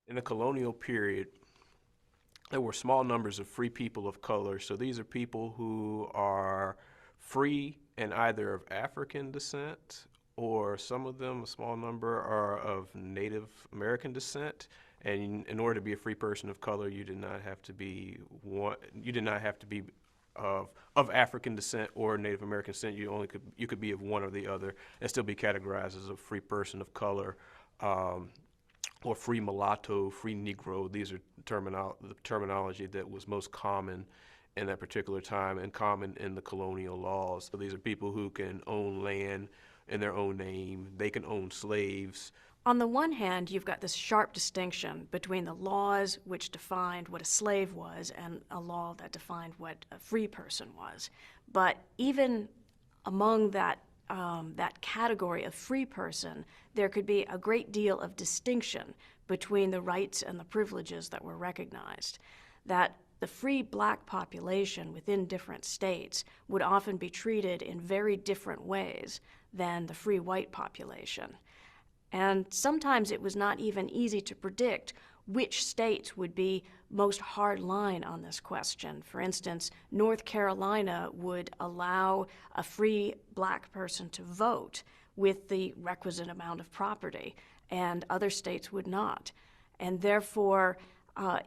In the colonial period, there were small numbers of free people of color. So these are people who are free and either of African descent, or some of them, a small number, are of Native American descent. And in order to be a free person of color, you did not have to be of African descent or Native American descent. You could be of one or the other and still be categorized as a free person of color. Or free mulatto, free Negro. These are the terminology that was most common in that particular time and common in the colonial laws. So these are people who can own land in their own name. They can own slaves. On the one hand, you've got this sharp distinction between the laws which defined what a slave was and a law that defined what a free person was. But even among that category of free person, there could be a great deal of distinction between the rights and the privileges that were recognized. That the free black population within different states would often be treated in very different ways than the free white population. And sometimes it was not even easy to predict which states would be most hard line on this question. For instance, North Carolina would allow a free black person to vote with the requisite amount of property, and other states would not. And therefore,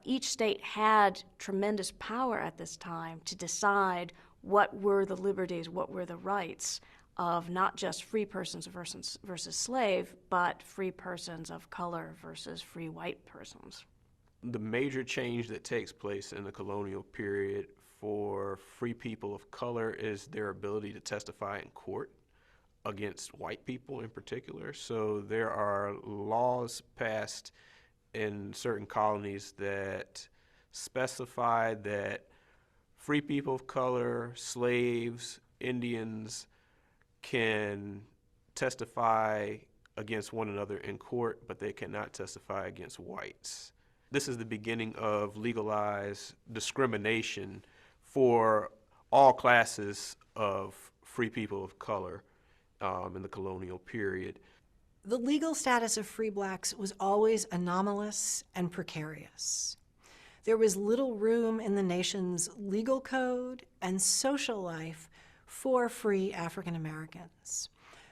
each state had tremendous power at this time to decide what were the liberties, what were the rights of not just free persons versus slave, but free persons of color versus free white persons. The major change that takes place in the colonial period for free people of color is their ability to testify in court against white people in particular. So there are laws passed in certain colonies that specify that free people of color, slaves, Indians can testify against one another in court, but they cannot testify against whites. This is the beginning of legalized discrimination for all classes of free people of color in the colonial period. The legal status of free blacks was always anomalous and precarious. There was little room in the nation's legal code and social life for free African Americans.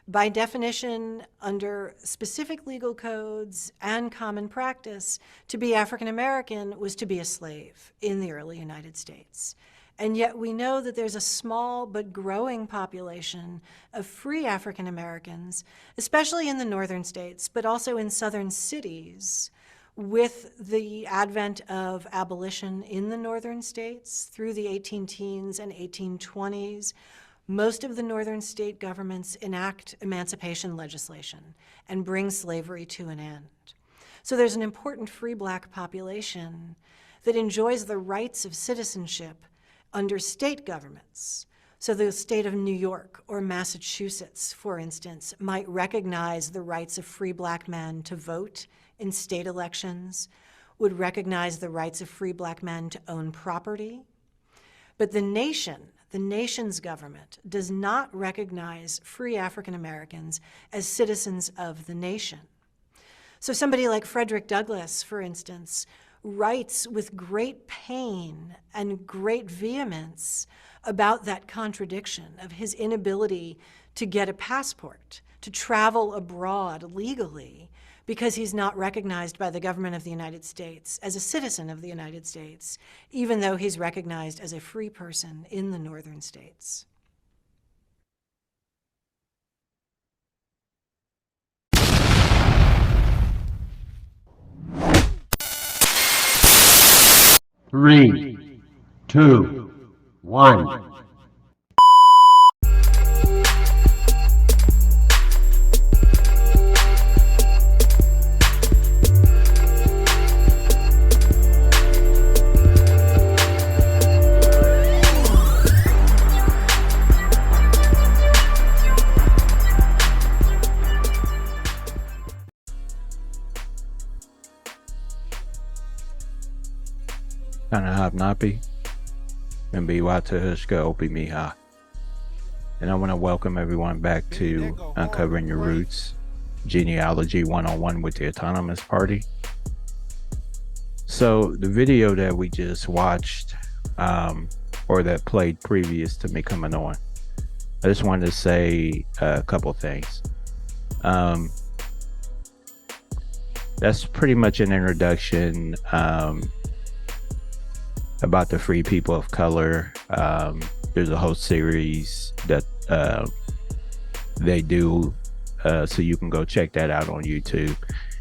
By definition, under specific legal codes and common practice, to be African American was to be a slave in the early United States. And yet we know that there's a small but growing population of free African Americans, especially in the northern states, but also in southern cities, with the advent of abolition in the northern states through the 18-teens and 1820s. Most of the northern state governments enact emancipation legislation and bring slavery to an end. So there's an important free black population that enjoys the rights of citizenship under state governments. So the state of New York or Massachusetts, for instance, might recognize the rights of free black men to vote in state elections, would recognize the rights of free black men to own property. But the nation's government does not recognize free African Americans as citizens of the nation. So somebody like Frederick Douglass, for instance, writes with great pain and great vehemence about that contradiction of his inability to get a passport, to travel abroad legally, because he's not recognized by the government of the United States as a citizen of the United States, even though he's recognized as a free person in the northern states. Three, two, one. Napi and Opemiha. And I want to welcome everyone back to Uncovering Your Roots, Genealogy 101 with the Autonomous Party. So the video that we just watched, or that played previous to me coming on, I just wanted to say a couple things. That's pretty much an introduction about the free people of color. There's a whole series that they do, so you can go check that out on YouTube.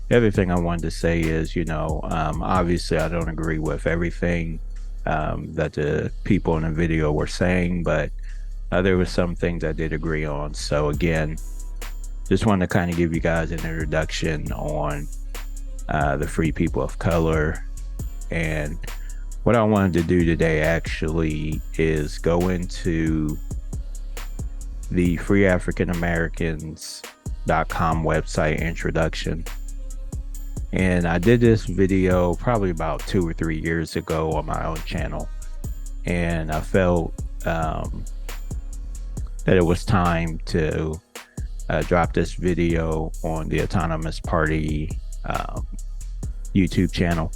The other thing I wanted to say is, obviously I don't agree with everything that the people in the video were saying, but there were some things I did agree on. So again, just wanted to kind of give you guys an introduction on the free people of color. And what I wanted to do today actually is go into the freeafricanamericans.com website introduction. And I did this video probably about 2 or 3 years ago on my own channel. And I felt that it was time to drop this video on the Autonomous Party YouTube channel.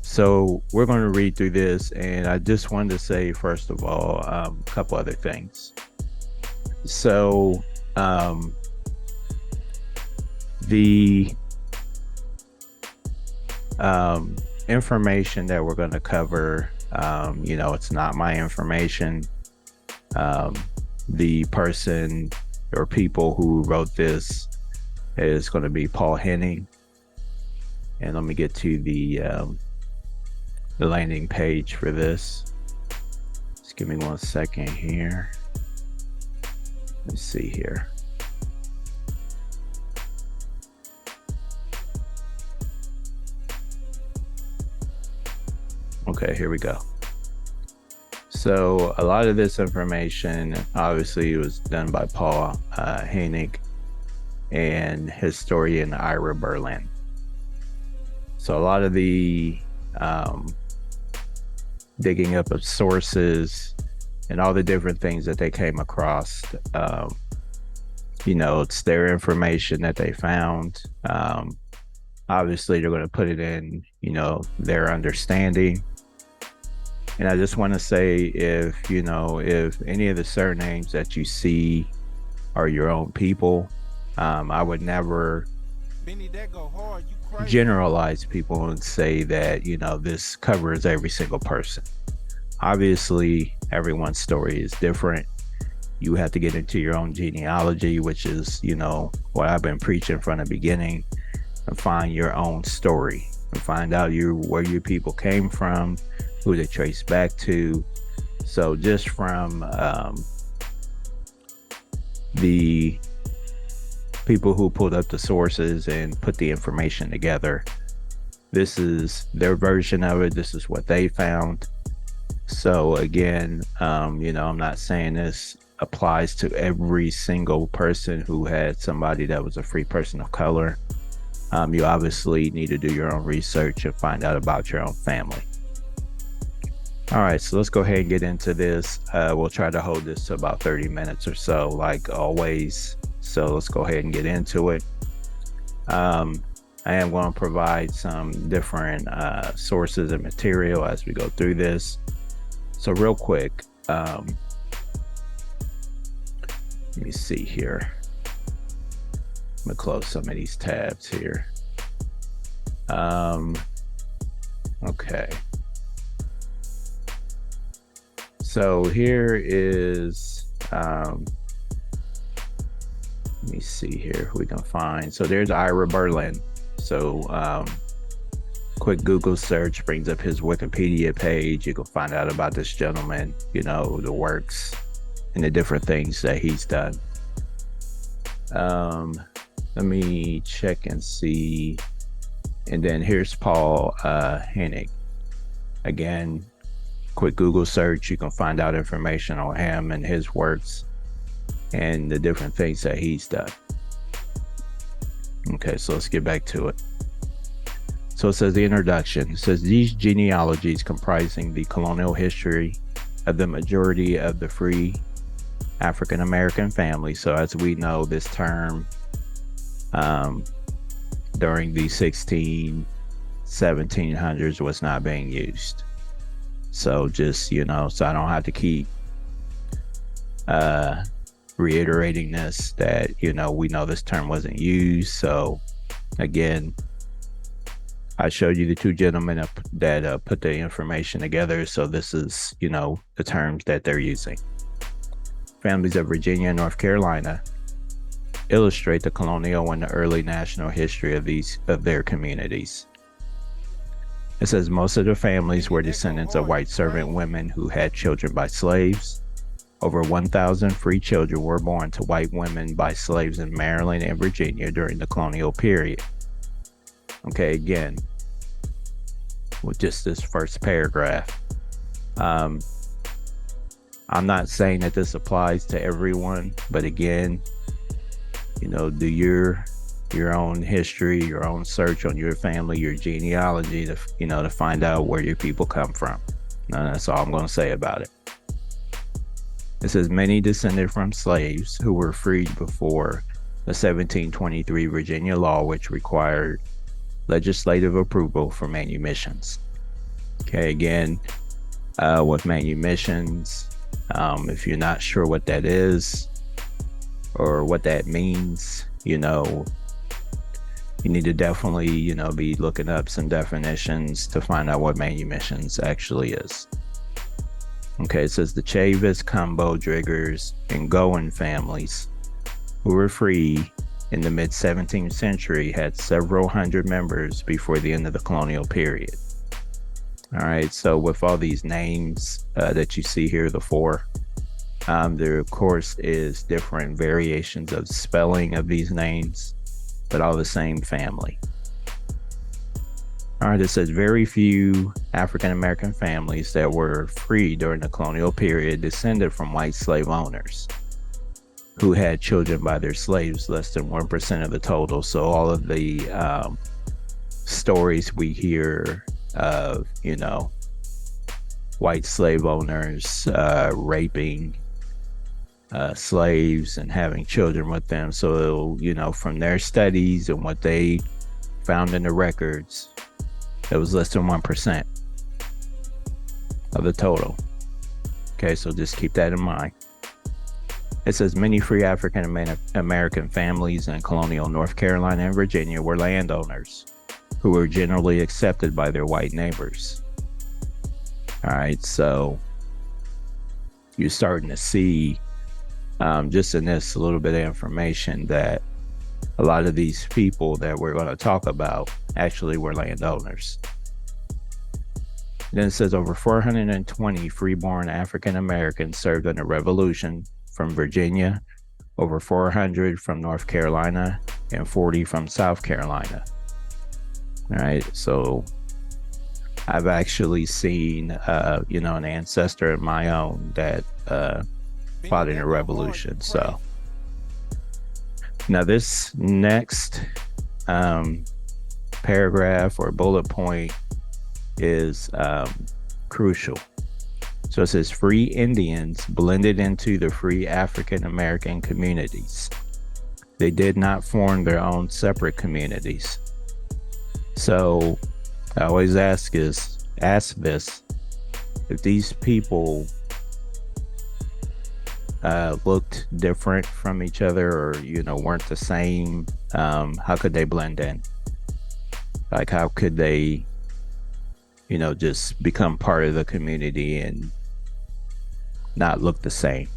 So we're going to read through this, and I just wanted to say, first of all, a couple other things. So the information that we're going to cover, it's not my information. The person or people who wrote this is going to be Paul Henning. And let me get to the landing page for this. Just give me 1 second here. Let's see here. Okay, here we go. So a lot of this information obviously was done by Paul Hennig and historian Ira Berlin. So a lot of the digging up of sources and all the different things that they came across, it's their information that they found. Obviously they're going to put it in, their understanding. And I just want to say, if any of the surnames that you see are your own people, I would never generalize people and say that, this covers every single person. Obviously, everyone's story is different. You have to get into your own genealogy, which is, what I've been preaching from the beginning, and find your own story and find out where your people came from, who they trace back to. So just from the people who pulled up the sources and put the information together, this is their version of it. This is what they found. So again, I'm not saying this applies to every single person who had somebody that was a free person of color. You obviously need to do your own research and find out about your own family. All right, so let's go ahead and get into this. We'll try to hold this to about 30 minutes or so, like always. So let's go ahead and get into it. I am going to provide some different sources and material as we go through this. So real quick, let me see here. I'm gonna close some of these tabs here. Okay. So here is, let me see here who we can find. So there's Ira Berlin. So quick Google search brings up his Wikipedia page. You can find out about this gentleman, the works and the different things that he's done. Let me check and see. And then here's Paul Hennig. Again, quick Google search, you can find out information on him and his works and the different things that he's done. Okay, so let's get back to it. So it says the introduction. It says these genealogies comprising the colonial history of the majority of the free African American family. So as we know, this term during the 1700s was not being used. So just, so I don't have to keep reiterating this, that, we know this term wasn't used. So again, I showed you the two gentlemen that put the information together. So this is, the terms that they're using. Families of Virginia and North Carolina illustrate the colonial and the early national history of their communities. It says most of the families were descendants of white servant women who had children by slaves. Over 1,000 free children were born to white women by slaves in Maryland and Virginia during the colonial period. Okay, again, with just this first paragraph, I'm not saying that this applies to everyone, but again, do your own history, your own search on your family, your genealogy to find out where your people come from. And that's all I'm going to say about it. It says many descended from slaves who were freed before the 1723 Virginia law, which required legislative approval for manumissions. Okay, again, with manumissions, if you're not sure what that is or what that means, you need to definitely, be looking up some definitions to find out what manumissions actually is. Okay, it says the Chavis, Combo, Driggers, and Goen families who were free in the mid-17th century had several hundred members before the end of the colonial period. All right, so with all these names that you see here, the four, there of course is different variations of spelling of these names, but all the same family. All right, it says very few African American families that were free during the colonial period descended from white slave owners who had children by their slaves, less than 1% of the total. So all of the stories we hear of, white slave owners raping slaves and having children with them. So, from their studies and what they found in the records, it was less than 1% of the total. Okay, so just keep that in mind. It says many free African American families in colonial North Carolina and Virginia were landowners who were generally accepted by their white neighbors. All right, so you're starting to see just in this a little bit of information that a lot of these people that we're going to talk about actually were landowners. Then it says over 420 freeborn African Americans served in the Revolution from Virginia, over 400 from North Carolina, and 40 from South Carolina. All right, so I've actually seen, an ancestor of my own that fought in the Revolution. So now this next paragraph or bullet point is crucial. So it says free Indians blended into the free African American communities. They did not form their own separate communities. So I always ask this, if these people looked different from each other or, weren't the same, how could they blend in? Like, how could they, just become part of the community and not look the same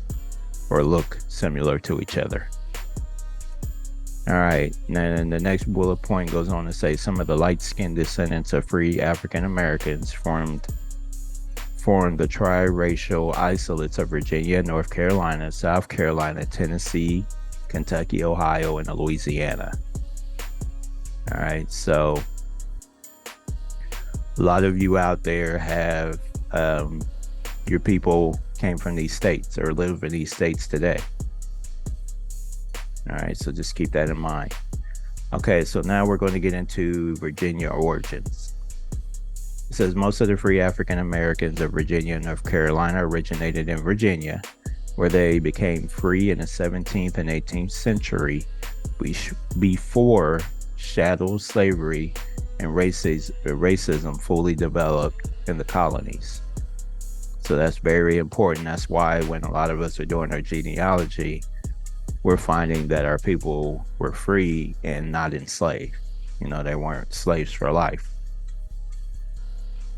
or look similar to each other? All right, and then the next bullet point goes on to say some of the light-skinned descendants of free African Americans formed the triracial isolates of Virginia, North Carolina, South Carolina, Tennessee, Kentucky, Ohio, and Louisiana. All right, so a lot of you out there have your people came from these states or live in these states today. All right, so just keep that in mind. Okay, so now we're going to get into Virginia origins. It says most of the free African Americans of Virginia and North Carolina originated in Virginia, where they became free in the 17th and 18th century before chattel slavery and racism fully developed in the colonies. So that's very important. That's why when a lot of us are doing our genealogy, we're finding that our people were free and not enslaved. You know, they weren't slaves for life.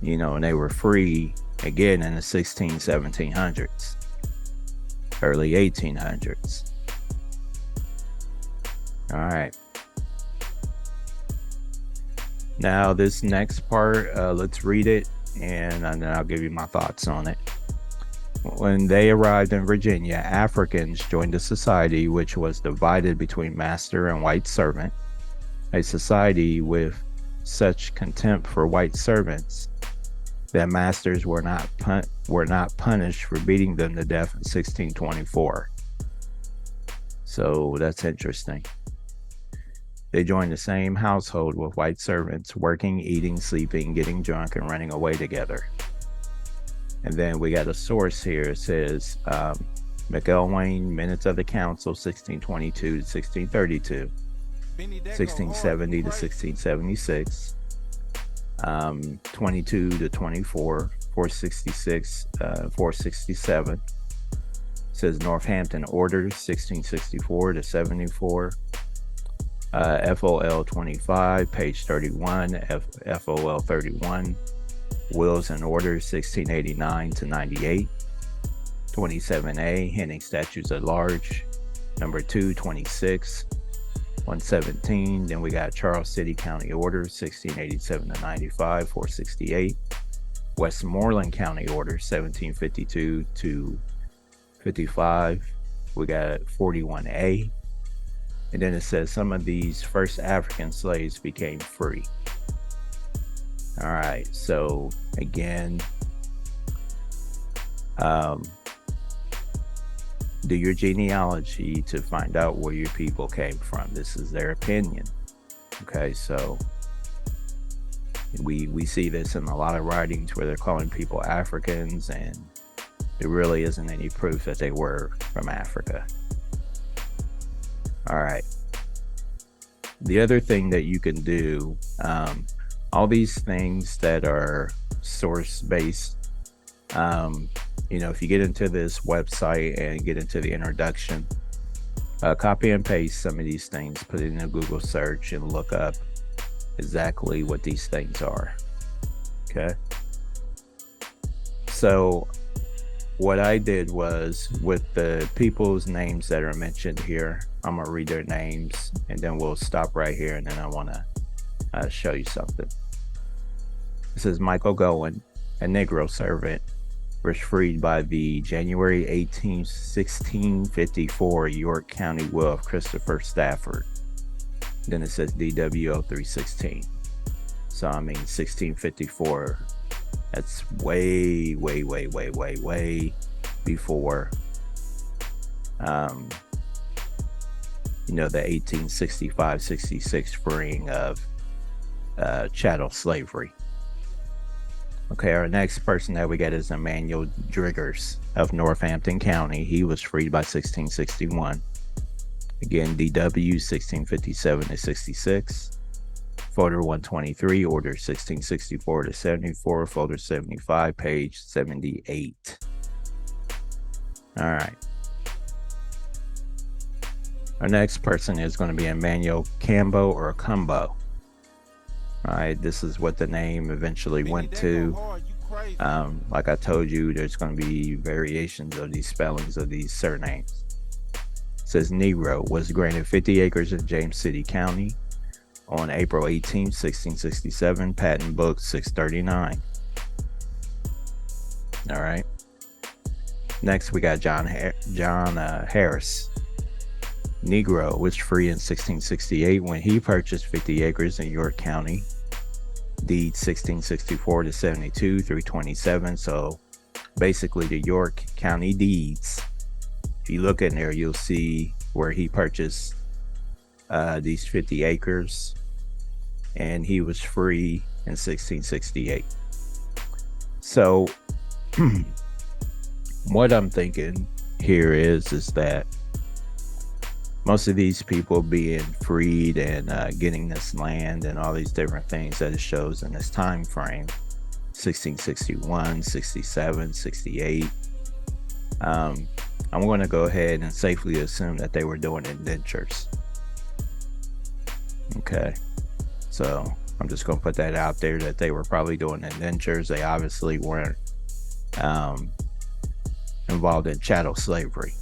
You know, and they were free again in the 1700s, early 1800s. All right. Now this next part, let's read it, and then I'll give you my thoughts on it. When they arrived in Virginia, Africans joined a society which was divided between master and white servant, a society with such contempt for white servants that masters were not punished for beating them to death in 1624. So that's interesting. They joined the same household with white servants, working, eating, sleeping, getting drunk, and running away together. And then we got a source here. It says McElwain, Minutes of the Council, 1622 to 1632, 1670 to 1676, 22 to 24, 466, 467. It says Northampton Orders, 1664 to 74. FOL 25, page 31, FOL 31, Wills and Orders 1689 to 98, 27A, Henning Statutes at Large, number 226, 117. Then we got Charles City County Orders 1687 to 95, 468, Westmoreland County Orders 1752 to 55. We got 41A. And then it says some of these first African slaves became free. All right, so again, do your genealogy to find out where your people came from. This is their opinion. Okay, so we see this in a lot of writings where they're calling people Africans, and there really isn't any proof that they were from Africa. All right. The other thing that you can do, all these things that are source based, if you get into this website and get into the introduction, copy and paste some of these things, put it in a Google search and look up exactly what these things are. Okay. So what I did was, with the people's names that are mentioned here, I'm gonna read their names and then we'll stop right here, and then I want to show you something. This is Michael Gowan, a Negro servant, was freed by the January 18, 1654 York County will of Christopher Stafford. Then it says DWO 316. So I mean 1654. That's way before the 1865-66 freeing of chattel slavery. Okay, our next person that we get is Emmanuel Driggers of Northampton County. He was freed by 1661. Again, DW 1657 to 66. Folder 123, order 1664 to 74, folder 75, page 78. All right. Our next person is going to be Emmanuel Cambo or Cumbo. All right, this is what the name eventually went to. Like I told you, there's going to be variations of these spellings of these surnames. It says Negro was granted 50 acres in James City County on April 18, 1667, Patent Book 639. All right. Next, we got John Harris. Negro was free in 1668 when he purchased 50 acres in York County. Deed 1664 to 72, 327. So basically the York County deeds. If you look in there, you'll see where he purchased these 50 acres, and he was free in 1668. So what I'm thinking here is that most of these people being freed and getting this land and all these different things that it shows in this time frame, 1661, 67, 68. I'm going to go ahead and safely assume that they were doing indentures. Okay, so I'm just going to put that out there that they were probably doing indentures. They obviously weren't involved in chattel slavery.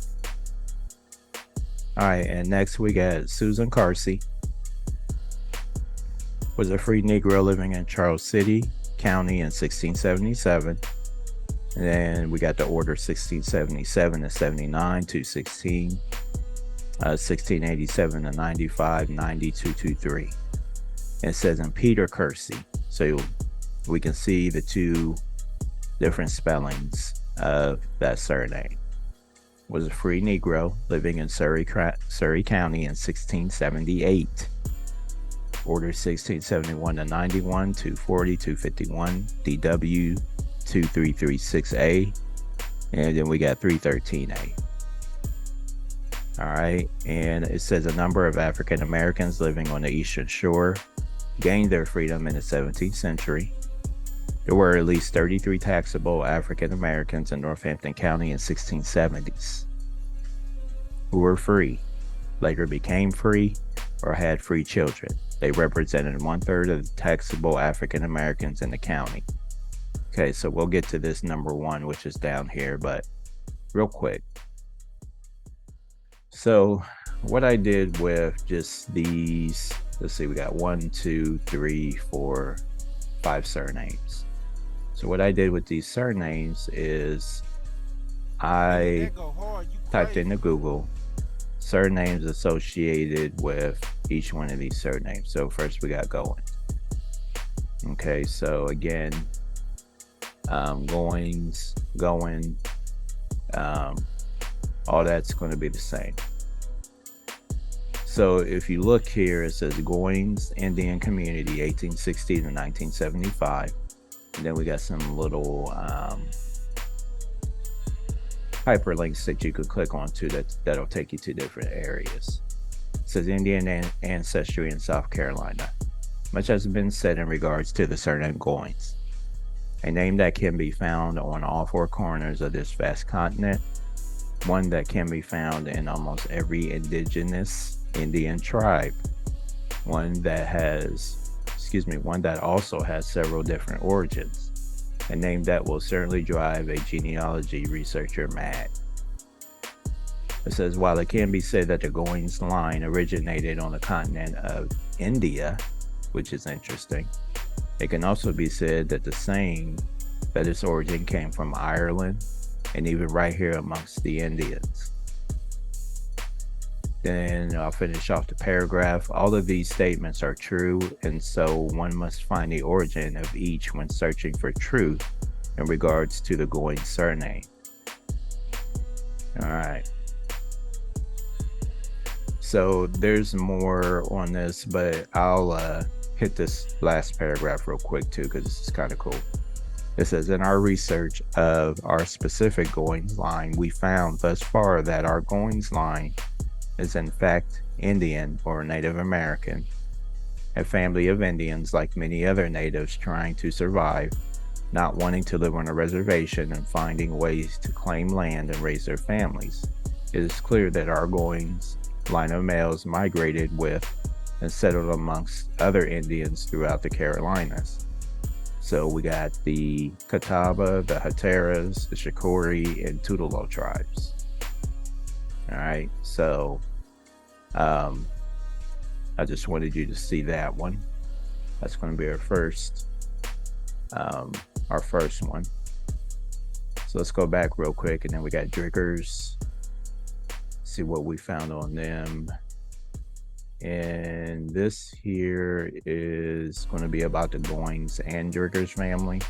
All right, and next we got Susan Carsey, was a free Negro living in Charles City County in 1677. And then we got the order 1677 to 79, 216, 1687 to 95, 90, 223. And it says in Peter Kersey. So we can see the two different spellings of that surname. Was a free Negro living in Surrey County in 1678. Order 1671 to 91, 240, 251, DW 2336A, and then we got 313A. All right, and it says a number of African Americans living on the Eastern Shore gained their freedom in the 17th century. There were at least 33 taxable African Americans in Northampton County in 1670s who were free, later became free, or had free children. They represented 1/3 of the taxable African Americans in the county. Okay, so we'll get to this number one, which is down here, but real quick. So what I did with just these, let's see, we got 1, 2, 3, 4, 5 surnames. So what I did with these surnames is I typed into Google surnames associated with each one of these surnames. So first we got Goins. Okay, so again, Goins, Going, all that's going to be the same. So if you look here, it says Goins Indian Community 1860 to 1975. And then we got some little hyperlinks that you could click onto that'll take you to different areas. It says Indian ancestry in South Carolina. Much has been said in regards to the surname Goins, a name that can be found on all four corners of this vast continent, one that can be found in almost every indigenous Indian tribe, one that also has several different origins, a name that will certainly drive a genealogy researcher mad. It says, while it can be said that the Goins line originated on the continent of India, which is interesting, it can also be said that its origin came from Ireland and even right here amongst the Indians. Then I'll finish off the paragraph. All of these statements are true, and so one must find the origin of each when searching for truth in regards to the Goins surname. All right. So there's more on this, but I'll hit this last paragraph real quick too, because this is kind of cool. It says, in our research of our specific Goins line, we found thus far that our Goins line is in fact Indian or Native American, a family of Indians like many other natives trying to survive, not wanting to live on a reservation and finding ways to claim land and raise their families. It is clear that our Goins line of males migrated with and settled amongst other Indians throughout the Carolinas. So we got the Catawba, the Hateras, the Shakori, and Tutelo tribes. All right, so I just wanted you to see that one. That's going to be our first one. So let's go back real quick, and then we got Driggers. See what we found on them. And this here is going to be about the Goins and Driggers family.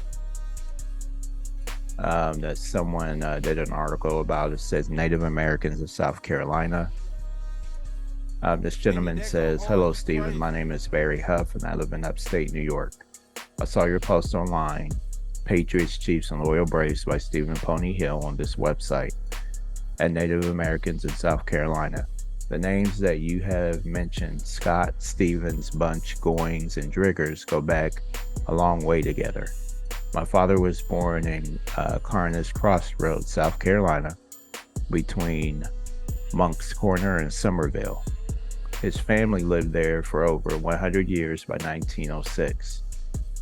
That someone did an article about. It says Native Americans of South Carolina. This gentleman says, hello Stephen, my name is Barry Huff and I live in upstate New York. I saw your post online, Patriots, Chiefs, and Loyal Braves by Stephen Pony Hill on this website at Native Americans in South Carolina. The names that you have mentioned, Scott, Stevens, Bunch, Goings, and Driggers, go back a long way together. My father was born in Carnes Crossroads, South Carolina, between Monk's Corner and Somerville. His family lived there for over 100 years by 1906.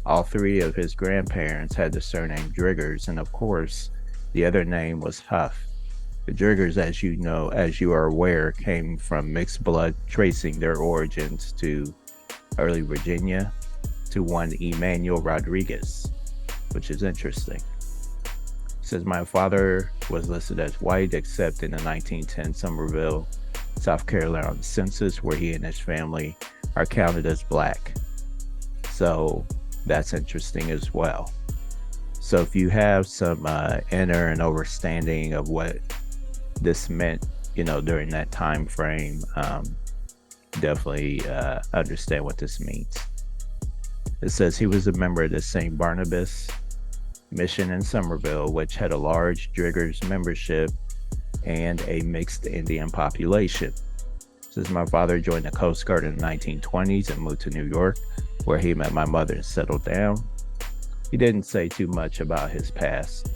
All three of his grandparents had the surname Driggers, and of course, the other name was Huff. The Driggers, as you are aware, came from mixed blood, tracing their origins to early Virginia, to one Emmanuel Rodriguez, which is interesting. It says my father was listed as white, except in the 1910 Somerville, South Carolina census, where he and his family are counted as black. So that's interesting as well. So if you have some inner and understanding of what this meant, during that time frame, definitely understand what this means. It says he was a member of the St. Barnabas mission in Somerville, which had a large Driggers membership and a mixed Indian population. It says my father joined the Coast Guard in the 1920s and moved to New York, where he met my mother and settled down. He didn't say too much about his past,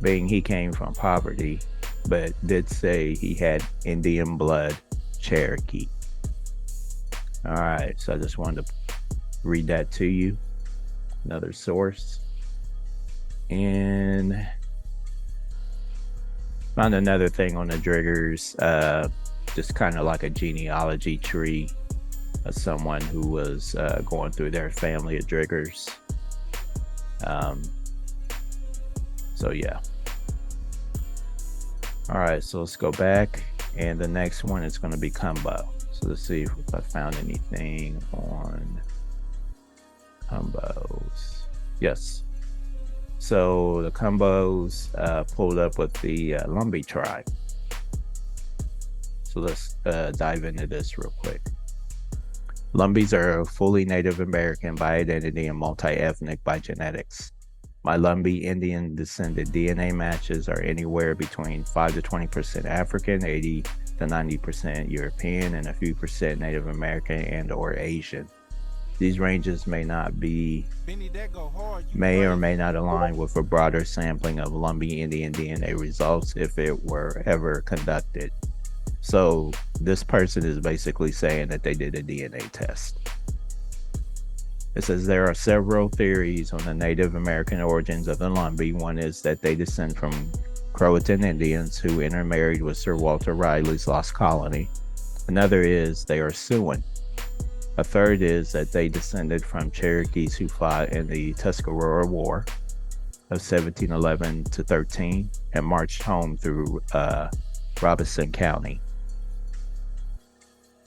being he came from poverty, but did say he had Indian blood, Cherokee. All right, so I just wanted to read that to you. Another source. And found another thing on the Driggers, just kind of like a genealogy tree of someone who was going through their family of Driggers. So yeah. All right, so let's go back, and the next one is going to be Cumbo. So let's see if I found anything on Cumbos. Yes. So the Cumbos pulled up with the Lumbee tribe. So let's dive into this real quick. Lumbees are fully Native American by identity and multi-ethnic by genetics. My Lumbee Indian descended DNA matches are anywhere between 5 to 20% African, 80 to 90% European, and a few percent Native American and or Asian. These ranges may or may not align with a broader sampling of Lumbee Indian DNA results if it were ever conducted. So this person is basically saying that they did a DNA test. It says there are several theories on the Native American origins of the Lumbee. One is that they descend from Croatan Indians who intermarried with Sir Walter Raleigh's Lost Colony. Another is they are Siouan. A third is that they descended from Cherokees who fought in the Tuscarora War of 1711 to 13 and marched home through Robeson County.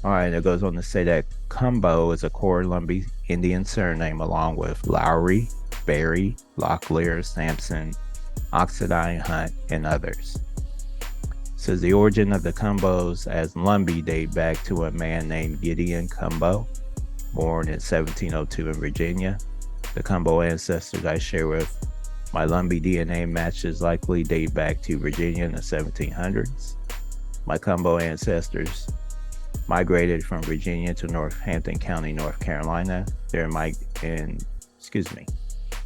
All right, it goes on to say that Cumbo is a core Lumbee Indian surname along with Lowry, Berry, Locklear, Sampson, Oxidine, Hunt, and others. It says the origin of the Cumbos as Lumbee date back to a man named Gideon Cumbo, born in 1702 in Virginia. The Cumbo ancestors I share with my Lumbee DNA matches likely date back to Virginia in the 1700s. My Cumbo ancestors migrated from Virginia to Northampton County, North Carolina.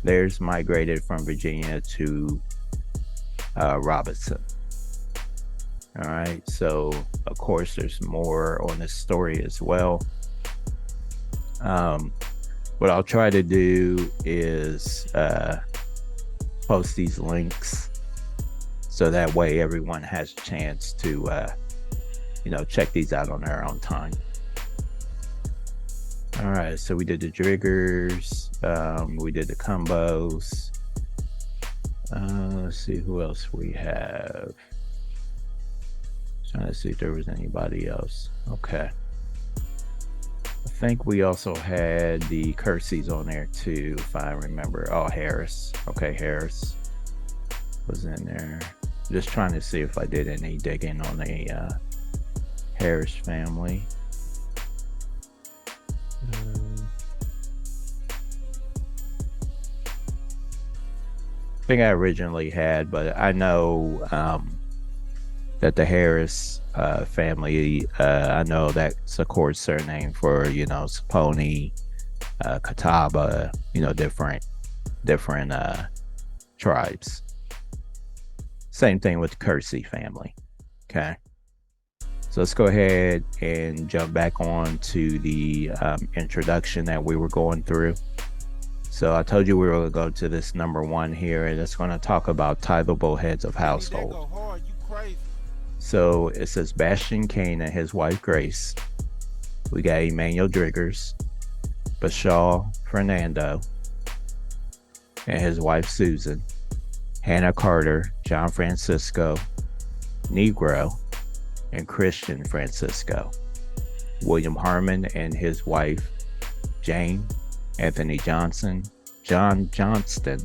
Theirs migrated from Virginia to Robeson. All right, so of course there's more on this story as well. What I'll try to do is post these links so that way everyone has a chance to check these out on their own time. All right, so we did the Driggers, we did the Cumbos. Let's see who else we have. Trying to see if there was anybody else. Okay. I think we also had the Kerseys on there too, if I remember. Oh, Harris. Okay, Harris was in there. Just trying to see if I did any digging on the Harris family. I think I originally had, but I know that the Harris family, I know that's a court surname for, Saponi, Catawba, different tribes. Same thing with the Kersey family. Okay. So let's go ahead and jump back on to the introduction that we were going through. So I told you we were going to go to this number 1 here, and it's going to talk about tithable heads of household. So it says Bastian Kane and his wife Grace. We got Emmanuel Driggers, Bashal Fernando and his wife Susan, Hannah Carter, John Francisco, Negro, and Christian Francisco, William Harmon and his wife Jane, Anthony Johnson, John Johnston,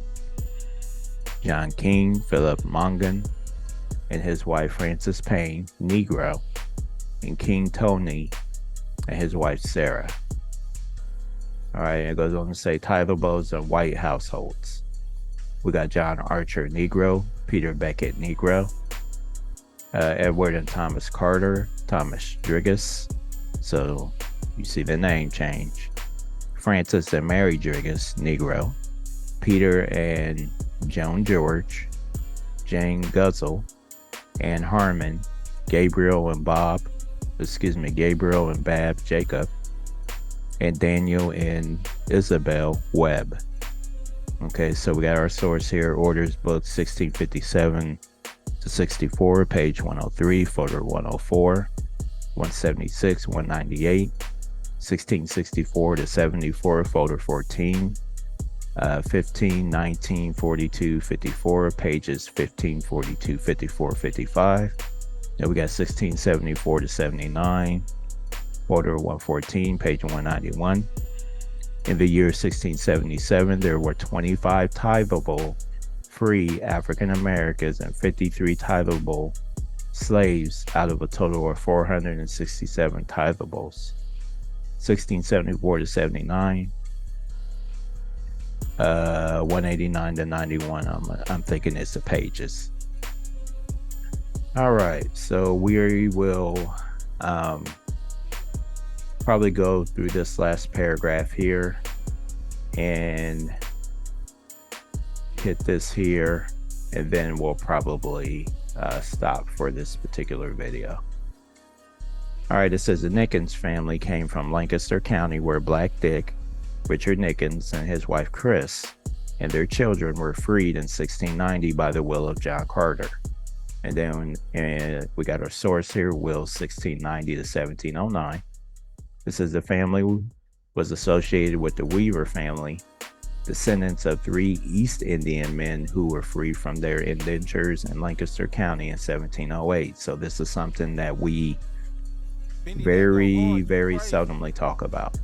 John King, Philip Mongan and his wife Frances Payne, Negro, and King Tony and his wife Sarah. All right, it goes on to say tithables of white households. We got John Archer, Negro, Peter Beckett, Negro, Edward and Thomas Carter, Thomas Driggis. So you see the name change. Francis and Mary Driggis, Negro. Peter and Joan George, Jane Guzzle, Ann Harmon, Gabriel and Bab Jacob, and Daniel and Isabel Webb. Okay, so we got our source here, Orders Book 1657 to 64, page 103, photo 104, 176, 198, 1664 to 74, photo 14, 15, 19, 42, 54, pages 15, 42, 54, 55. Then we got 1674 to 79, photo 114, page 191. In the year 1677, there were 25 tithable free African Americans and 53 tithable slaves out of a total of 467 tithables. 1674 to 79, 189 to 91. I'm thinking it's the pages. All right, so we will probably go through this last paragraph here and hit this here, and then we'll probably stop for this particular video. All right, it says the Nickens family came from Lancaster County, where Black Dick, Richard Nickens, and his wife Chris and their children were freed in 1690 by the will of John Carter. And then we got our source here, Will 1690 to 1709. It says the family was associated with the Weaver family, descendants of 3 East Indian men who were free from their indentures in Lancaster County in 1708. So this is something that we very, very seldomly talk about,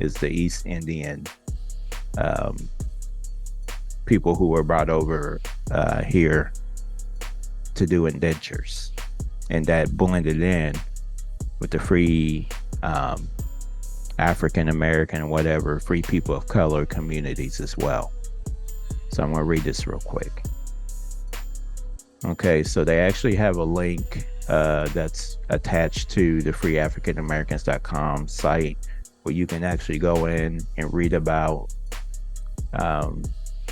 is the East Indian people who were brought over here to do indentures, and that blended in with the free African American, whatever, free people of color communities as well. So I'm going to read this real quick. Okay, so they actually have a link that's attached to the freeafricanamericans.com site, where you can actually go in and read about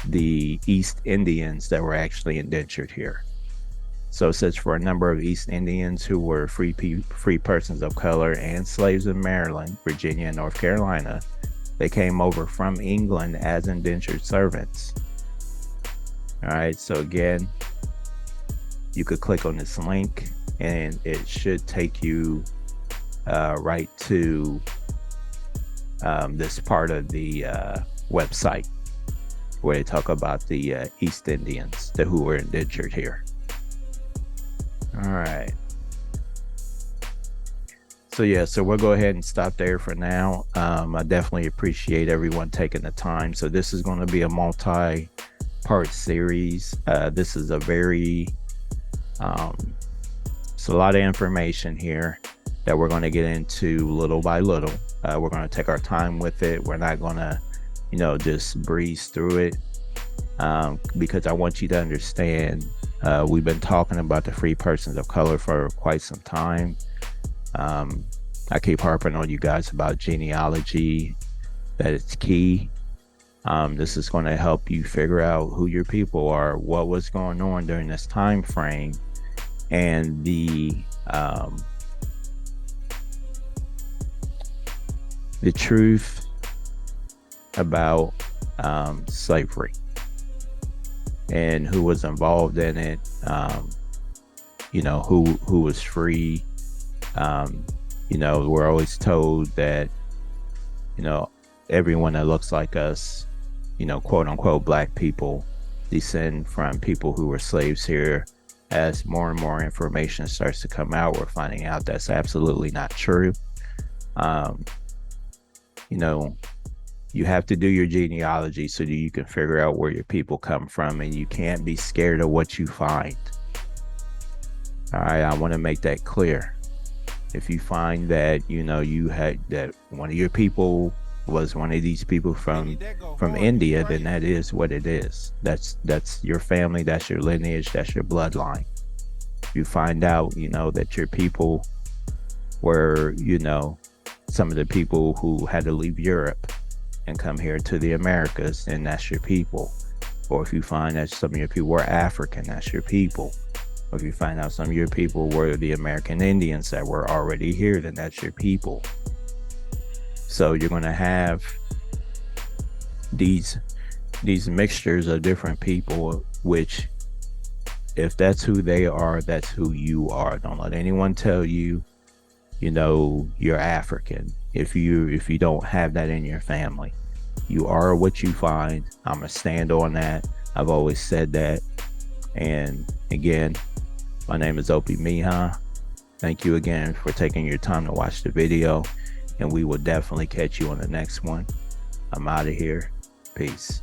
the East Indians that were actually indentured here. So it says for a number of East Indians who were free persons of color and slaves in Maryland, Virginia, and North Carolina, they came over from England as indentured servants. All right, so again, you could click on this link and it should take you right to this part of the website where they talk about the East Indians who were indentured here. All right. So yeah, so we'll go ahead and stop there for now. I definitely appreciate everyone taking the time. So this is going to be a multi-part series. This is a very, it's a lot of information here that we're going to get into little by little. We're going to take our time with it. We're not going to, just breeze through it, because I want you to understand We've been talking about the free persons of color for quite some time. I keep harping on you guys about genealogy, that it's key. This is going to help you figure out who your people are, what was going on during this time frame, and the truth about slavery and who was involved in it. Who was free. We're always told that everyone that looks like us, quote unquote black people, descend from people who were slaves here. As more and more information starts to come out, we're finding out that's absolutely not true. You have to do your genealogy so that you can figure out where your people come from, and you can't be scared of what you find. All right, I want to make that clear. If you find that you had that one of your people was one of these people from India, then that is what it is. That's your family, that's your lineage, that's your bloodline. If you find out that your people were some of the people who had to leave Europe and come here to the Americas, then that's your people. Or if you find that some of your people were African, that's your people. Or if you find out some of your people were the American Indians that were already here, then that's your people. So you're going to have these mixtures of different people, which if that's who they are, that's who you are. Don't let anyone tell you, you're African. If you don't have that in your family, you are what you find. I'm gonna stand on that. I've always said that. And again, my name is Opemiha. Thank you again for taking your time to watch the video, and we will definitely catch you on the next one. I'm out of here. Peace.